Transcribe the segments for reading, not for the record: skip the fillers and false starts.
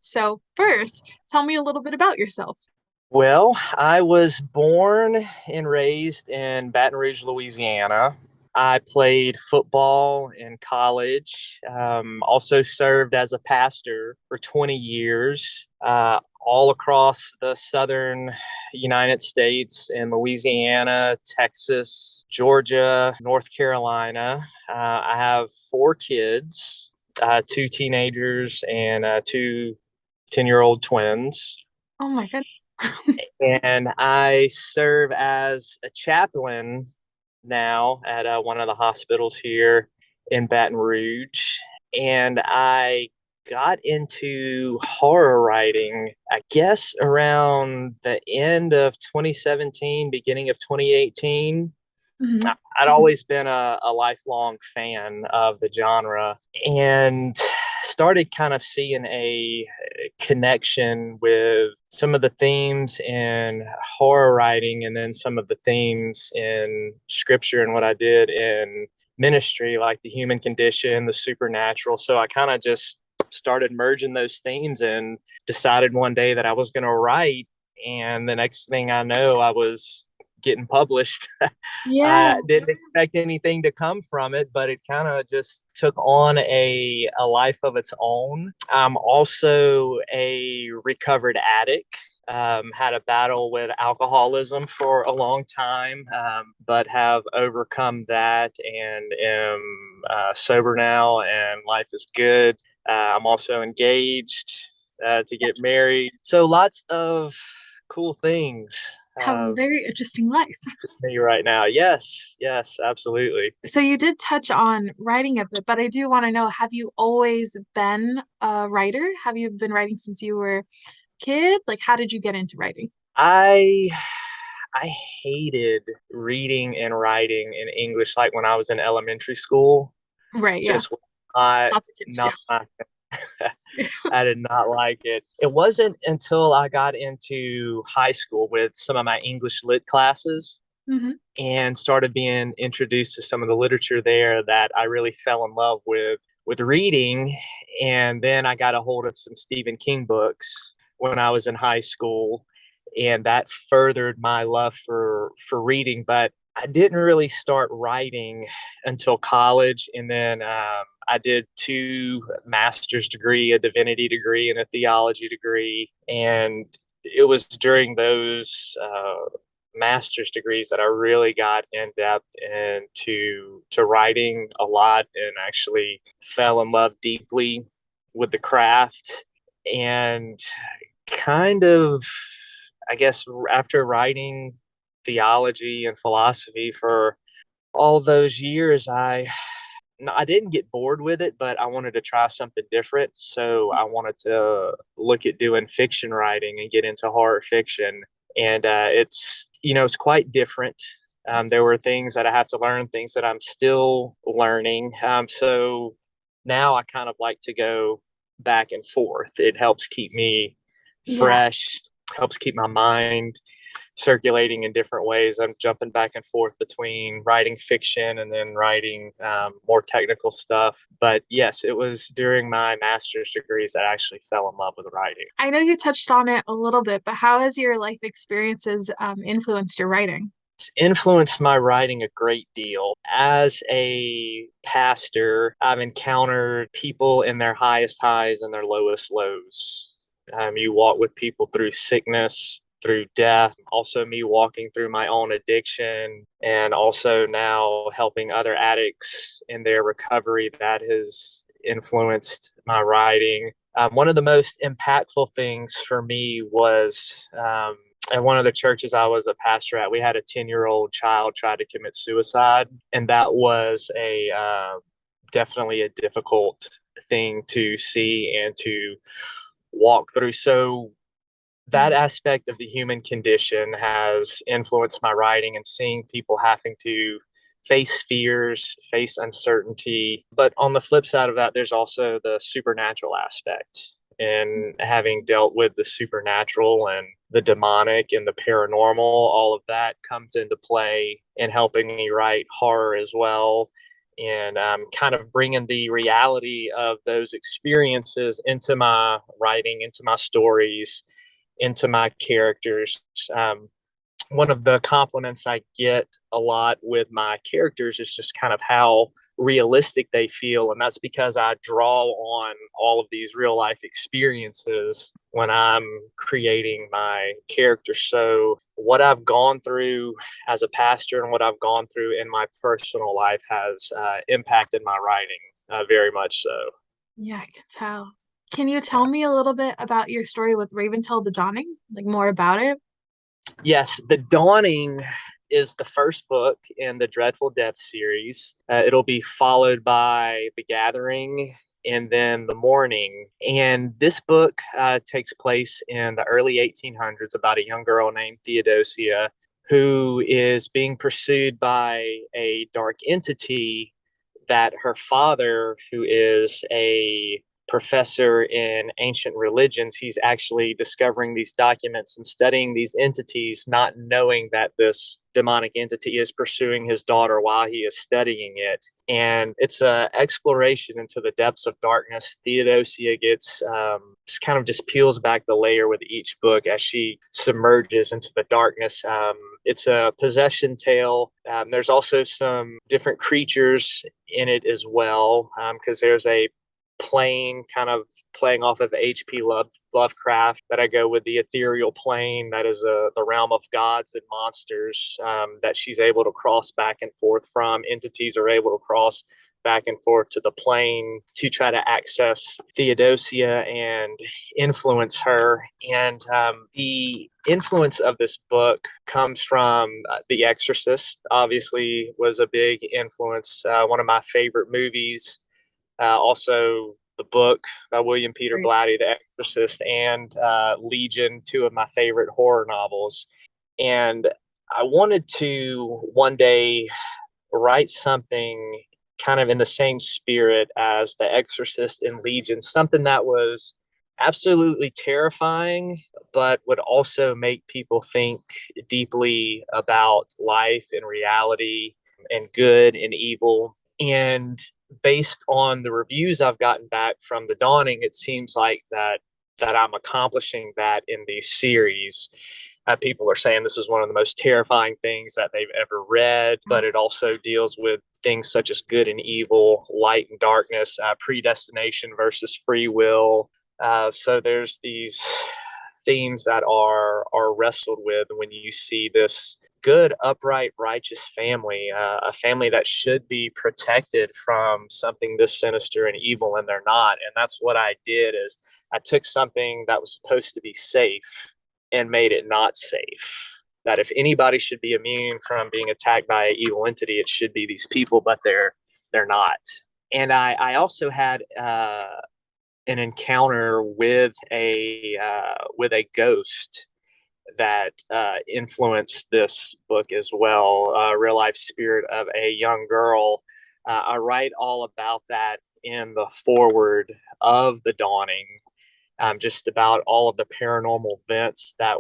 So, first, tell me a little bit about yourself. Well, I was born and raised in Baton Rouge, Louisiana. I played football in college, also served as a pastor for 20 years, all across the southern United States in Louisiana, Texas, Georgia, North Carolina. I have four kids, two teenagers, and two 10-year-old twins. Oh my goodness. And I serve as a chaplain now at one of the hospitals here in Baton Rouge. And I got into horror writing, I guess, around the end of 2017, beginning of 2018. Mhm. I'd always been a lifelong fan of the genre and started kind of seeing a connection with some of the themes in horror writing and then some of the themes in scripture and what I did in ministry, like the human condition, the supernatural. So I kind of just started merging those themes and decided one day that I was going to write. And the next thing I know, I was getting published. Yeah. I didn't expect anything to come from it, but it kind of just took on a life of its own. I'm also a recovered addict. Had a battle with alcoholism for a long time, but have overcome that and am sober now, and life is good. I'm also engaged to get married. So lots of cool things. Have a Uh, very interesting life. me right now. Yes, yes, absolutely. So, you did touch on writing a bit, but I do want to know, have you always been a writer? Have you been writing since you were a kid? Like, how did you get into writing? I I hated reading and writing in English like when I was in elementary school. Right, yeah. Just was not Lots of kids do. not my I did not like it. It wasn't until I got into high school with some of my English lit classes Hmm. and started being introduced to some of the literature there that I really fell in love with reading. And then I got a hold of some Stephen King books when I was in high school, and that furthered my love for reading. But I didn't really start writing until college, and then I did two master's degree, a divinity degree, and a theology degree, and it was during those master's degrees that I really got in depth into to writing a lot and actually fell in love deeply with the craft and kind of I guess after writing theology and philosophy for all those years I didn't get bored with it, but I wanted to try something different. So I wanted to look at doing fiction writing and get into horror fiction. And it's quite different. There were things that I have to learn, things that I'm still learning. So now I kind of like to go back and forth. It helps keep me Yeah. fresh, helps keep my mind circulating in different ways. I'm jumping back and forth between writing fiction and then writing more technical stuff. But yes, it was during my master's degrees that I actually fell in love with writing. I know you touched on it a little bit, but how has your life experiences influenced your writing? It's influenced my writing a great deal. As a pastor, I've encountered people in their highest highs and their lowest lows. You walk with people through sickness, through death, also me walking through my own addiction, and also now helping other addicts in their recovery. That has influenced my writing. One of the most impactful things for me was at one of the churches I was a pastor at, we had a 10-year-old child try to commit suicide. And that was definitely a difficult thing to see and to walk through. So that Mhm. aspect of the human condition has influenced my writing and seeing people having to face fears, face uncertainty. But on the flip side of that, there's also the supernatural aspect. And having dealt with the supernatural and the demonic and the paranormal, all of that comes into play in helping me write horror as well. and kind of bringing the reality of those experiences into my writing, into my stories, into my characters. One of the compliments I get a lot with my characters is just kind of how realistic they feel. And that's because I draw on all of these real life experiences when I'm creating my character. So, what I've gone through as a pastor and what I've gone through in my personal life has impacted my writing very much so. Yeah, I can tell. Can you tell me a little bit about your story with Raventail the Dawning? Like more about it? Yes, The Dawning is the first book in the Dreadful Death series. It'll be followed by The Gathering and then The Mourning. And this book takes place in the early 1800s about a young girl named Theodosia who is being pursued by a dark entity that her father, who is a professor in ancient religions, he's actually discovering these documents and studying these entities, not knowing that this demonic entity is pursuing his daughter while he is studying it. And it's an exploration into the depths of darkness. Theodosia gets just kind of just peels back the layer with each book as she submerges into the darkness. It's a possession tale. There's also some different creatures in it as well, because there's a plane kind of playing off of H.P. Lovecraft, that I go with the ethereal plane that is the realm of gods and monsters, that she's able to cross back and forth from. Entities are able to cross back and forth to the plane to try to access Theodosia and influence her. And the influence of this book comes from The Exorcist. Obviously, was a big influence. One of my favorite movies. Also, the book by William Peter Great. Blatty, The Exorcist, and Legion, two of my favorite horror novels. And I wanted to one day write something kind of in the same spirit as The Exorcist and Legion, something that was absolutely terrifying, but would also make people think deeply about life and reality and good and evil. And based on the reviews I've gotten back from The Dawning, it seems like that I'm accomplishing that in these series. People are saying this is one of the most terrifying things that they've ever read, but it also deals with things such as good and evil, light and darkness, predestination versus free will. So there's these themes that are wrestled with when you see this good, upright, righteous family, a family that should be protected from something this sinister and evil, and they're not. And that's what I did is I took something that was supposed to be safe and made it not safe. That if anybody should be immune from being attacked by an evil entity, it should be these people, but they're not. And I also had an encounter with a ghost that influenced this book as well. Real life spirit of a young girl. I write all about that in the foreword of The Dawning, just about all of the paranormal events that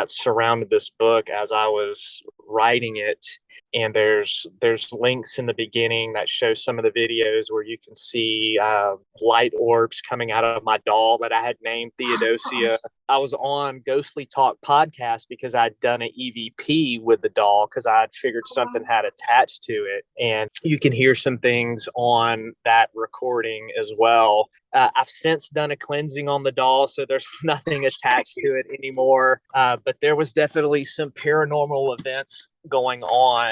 surrounded this book as I was writing it. And there's links in the beginning that show some of the videos where you can see light orbs coming out of my doll that I had named Theodosia. I was on Ghostly Talk podcast because I'd done an EVP with the doll because I'd figured something had attached to it. And you can hear some things on that recording as well. I've since done a cleansing on the doll, so there's nothing attached to it anymore. But there was definitely some paranormal events going on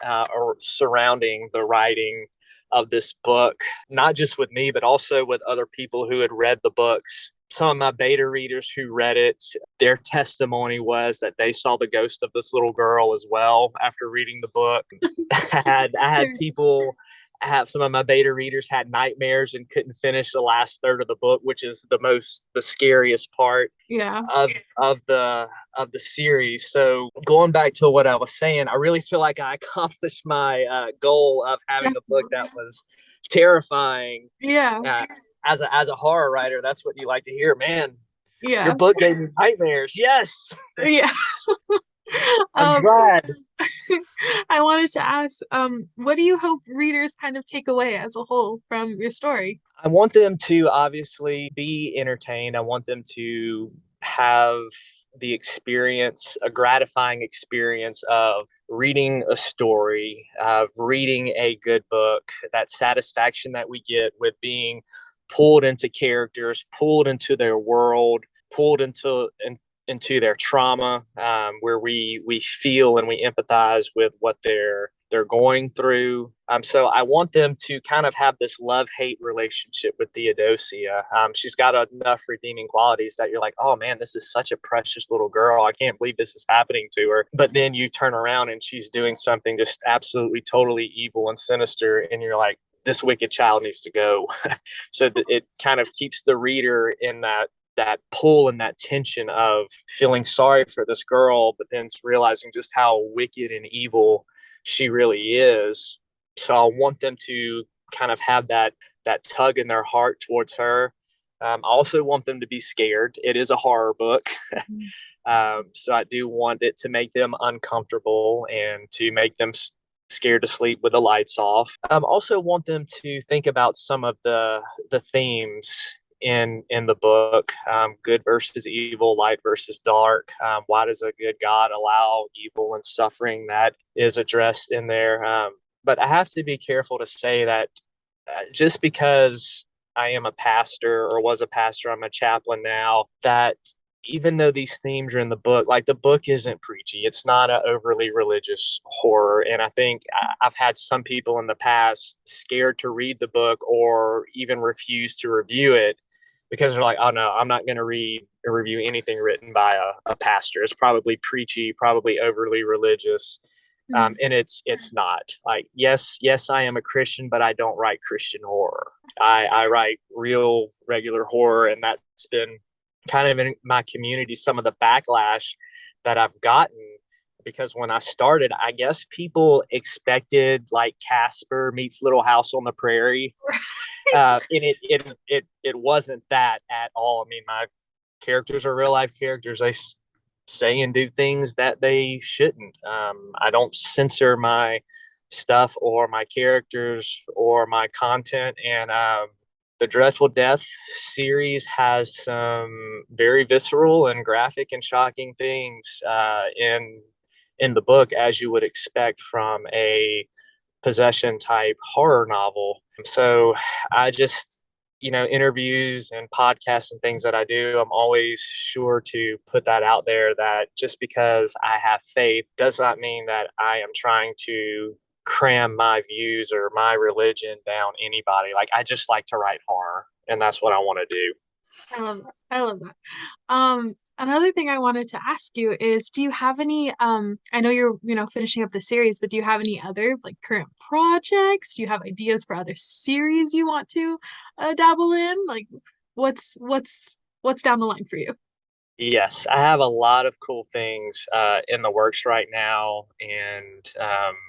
or surrounding the writing of this book, not just with me, but also with other people who had read the books. Some of my beta readers who read it, their testimony was that they saw the ghost of this little girl as well after reading the book. I had people have some of my beta readers had nightmares and couldn't finish the last third of the book, which is the scariest part Yeah. of the series. So going back to what I was saying, I really feel like I accomplished my goal of having a book that was terrifying. Yeah. Uh, as a horror writer, that's what you like to hear, man. Your Yeah. book gave me nightmares. Yes. Yeah. I'm Um, glad. I wanted to ask, what do you hope readers kind of take away as a whole from your story? I want them to obviously be entertained. I want them to have the experience, a gratifying experience of reading a story, of reading a good book, that satisfaction that we get with being pulled into characters, pulled into their world, pulled into their trauma, where we feel and we empathize with what they're going through. So I want them to kind of have this love hate relationship with Theodosia. She's got enough redeeming qualities that you're like, oh man, this is such a precious little girl. I can't believe this is happening to her. But then you turn around and she's doing something just absolutely, totally evil and sinister, and you're like, this wicked child needs to go. So it kind of keeps the reader in that pull and that tension of feeling sorry for this girl, but then realizing just how wicked and evil she really is. So I want them to kind of have that tug in their heart towards her. I also want them to be scared. It is a horror book. So I do want it to make them uncomfortable and to make them scared to sleep with the lights off. Also want them to think about some of the themes in the book, good versus evil, light versus dark. Why does a good God allow evil and suffering? That is addressed in there. But I have to be careful to say that just because I am a pastor or was a pastor, I'm a chaplain now, that even though these themes are in the book, like the book isn't preachy. It's not an overly religious horror. And I think I've had some people in the past scared to read the book or even refuse to review it because they're like, oh no, I'm not going to read or review anything written by a pastor. It's probably preachy, probably overly religious. And it's not like, yes, I am a Christian, but I don't write Christian horror. I write real regular horror, and that's been kind of in my community some of the backlash that I've gotten, because when I started, I guess people expected like Casper meets Little House on the Prairie, and it wasn't that at all. I mean, my characters are real life characters. They say and do things that they shouldn't. I don't censor my stuff or my characters or my content. And the Dreadful Death series has some very visceral and graphic and shocking things in the book, as you would expect from a possession type horror novel. So I just, interviews and podcasts and things that I do, I'm always sure to put that out there, that just because I have faith does not mean that I am trying to cram my views or my religion down anybody. Like, I just like to write horror, and that's what I want to do. I love that. I love that. Another thing I wanted to ask you is, do you have any, I know you're, finishing up the series, but do you have any other like current projects? Do you have ideas for other series you want to dabble in? Like what's down the line for you? Yes, I have a lot of cool things in the works right now. And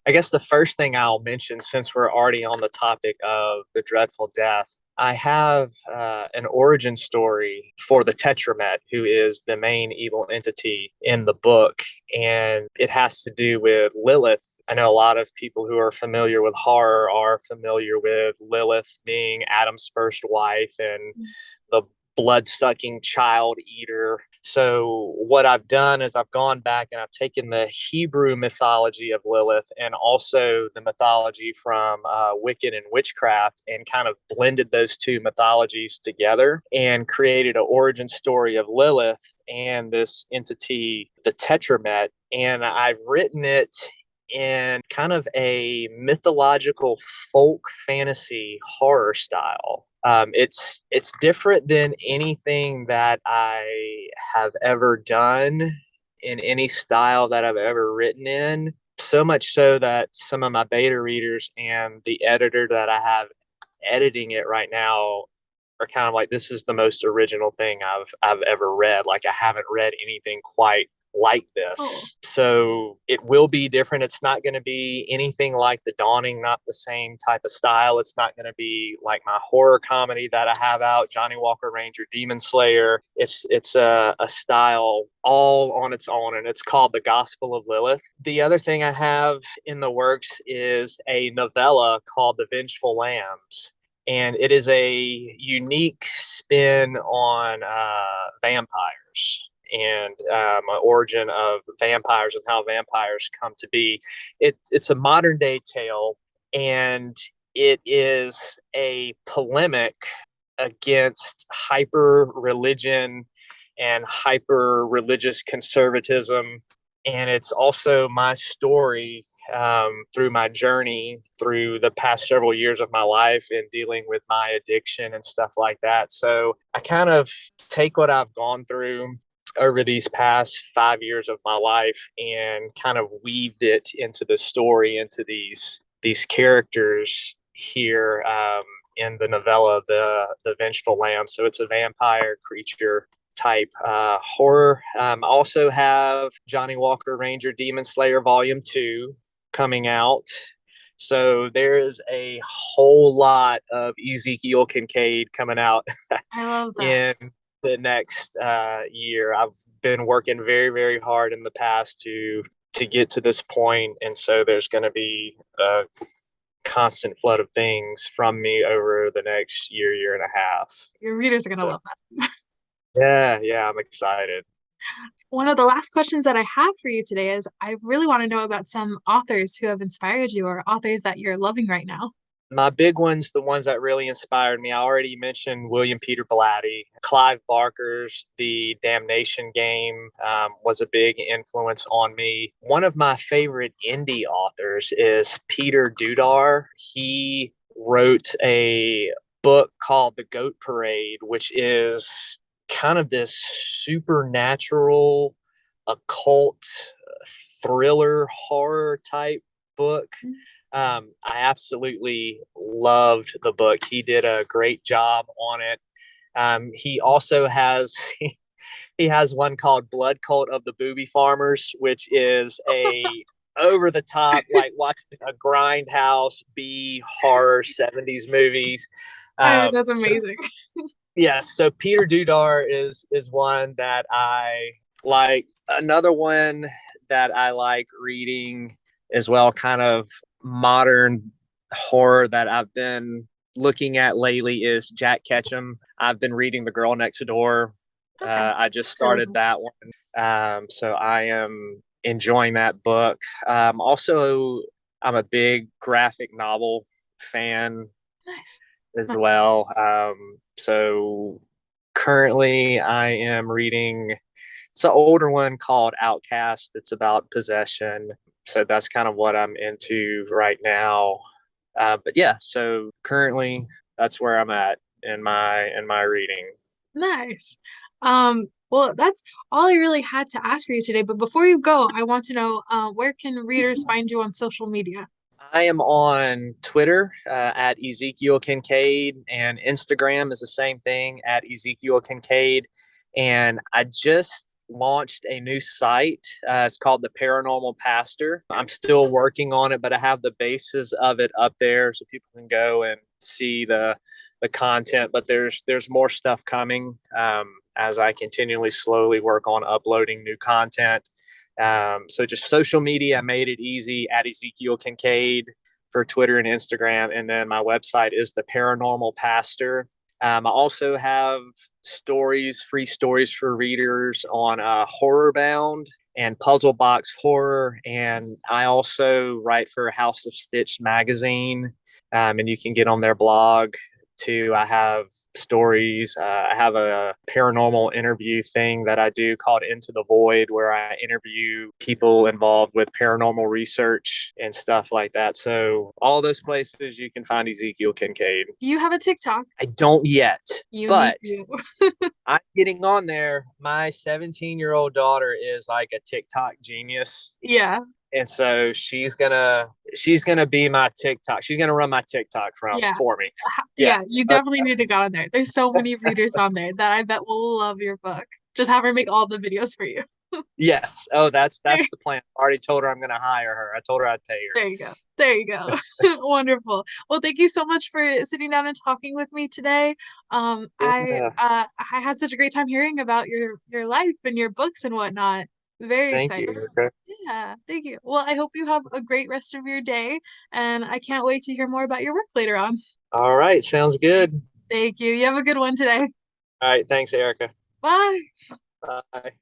I guess the first thing I'll mention, since we're already on the topic of the Dreadful Death, I have an origin story for the Tetramet, who is the main evil entity in the book. And it has to do with Lilith. I know a lot of people who are familiar with horror are familiar with Lilith being Adam's first wife and the blood sucking child eater. So, what I've done is I've gone back and I've taken the Hebrew mythology of Lilith and also the mythology from Wiccan and witchcraft, and kind of blended those two mythologies together and created an origin story of Lilith and this entity, the Tetramet. And I've written it in kind of a mythological folk fantasy horror style. It's different than anything that I have ever done in any style that I've ever written in. So much so that some of my beta readers and the editor that I have editing it right now are kind of like, this is the most original thing I've ever read. Like, I haven't read anything quite like Oh, this. So it will be different. It's not going to be anything like The Dawning, not the same type of style. It's not going to be like my horror comedy that I have out, Johnny Walker Ranger, Demon Slayer. It's a style all on its own, and it's called The Gospel of Lilith. The other thing I have in the works is a novella called The Vengeful Lambs, and it is a unique spin on vampires and an origin of vampires and how vampires come to be. It's a modern day tale, and it is a polemic against hyper religion and hyper religious conservatism. And it's also my story through my journey through the past several years of my life and dealing with my addiction and stuff like that. So I kind of take what I've gone through over these past 5 years of my life and kind of weaved it into the story, into these characters here in the novella, the Vengeful Lamb. So it's a vampire creature type horror. Also have Johnny Walker Ranger Demon Slayer Volume 2 coming out. So there is a whole lot of Ezekiel Kincaid coming out I love that. in the next year. I've been working very, very hard in the past to get to this point, and so there's going to be a constant flood of things from me over the next year, year and a half. Your readers are gonna So, love that. yeah, I'm excited. One of the last questions that I have for you today is I really want to know about some authors who have inspired you or authors that you're loving right now. My big ones, the ones that really inspired me, I already mentioned William Peter Blatty. Clive Barker's The Damnation Game was a big influence on me. One of my favorite indie authors is Peter Dudar. He wrote a book called The Goat Parade, which is kind of this supernatural, occult, thriller, horror type book. I absolutely loved the book. He did a great job on it. He also has he has one called Blood Cult of the Booby Farmers, which is a over the top, like watching a grindhouse B horror 70s movies. I mean, that's So amazing. yes, so Peter Dudar is one that I like. Another one that I like reading as well, kind of modern horror that I've been looking at lately is Jack Ketchum. I've been reading The Girl Next Door. Okay. I just I love started that one. So I am enjoying that book. Also, I'm a big graphic novel fan that. Nice. as Nice. well. So currently I am reading, it's an older one called Outcast. It's about possession. So that's kind of what I'm into right now. But yeah, so currently that's where I'm at in my reading. Nice. Well, that's all I really had to ask for you today. But before you go, I want to know where can readers find you on social media? I am on Twitter at Ezekiel Kincaid, and Instagram is the same thing at Ezekiel Kincaid. And I just launched a new site. It's called The Paranormal Pastor. I'm still working on it, but I have the basis of it up there so people can go and see the content. But there's more stuff coming as I continually slowly work on uploading new content. So just social media, I made it easy at Ezekiel Kincaid for Twitter and Instagram. And then my website is The Paranormal Pastor. I also have stories, free stories for readers on Horror Bound and Puzzle Box Horror. And I also write for House of Stitch magazine, and you can get on their blog too. I have stories. I have a paranormal interview thing that I do called Into the Void, where I interview people involved with paranormal research and stuff like that. So, all those places you can find Ezekiel Kincaid. Do you have a TikTok? I don't yet, You need but to. I'm getting on there. My 17-year-old daughter is like a TikTok genius, Yeah. and so she's gonna be my TikTok. She's gonna run my TikTok from Yeah. for me. Yeah. Yeah, you definitely need to go on there. There's so many readers on there that I bet will love your book. Just have her make all the videos for you. Yes. Oh, There, that's the plan. I already told her I'm going to hire her. I told her I'd pay there you go. There you go. Wonderful. Well, thank you so much for sitting down and talking with me today. her. Yeah. I had such a great time hearing about your life and your books and whatnot. Very Thank you, exciting. Erica. Yeah, thank you. Well, I hope you have a great rest of your day, and I can't wait to hear more about your work later on. All right. Sounds good. Thank you. You have a good one today. All right. Thanks, Erica. Bye. Bye.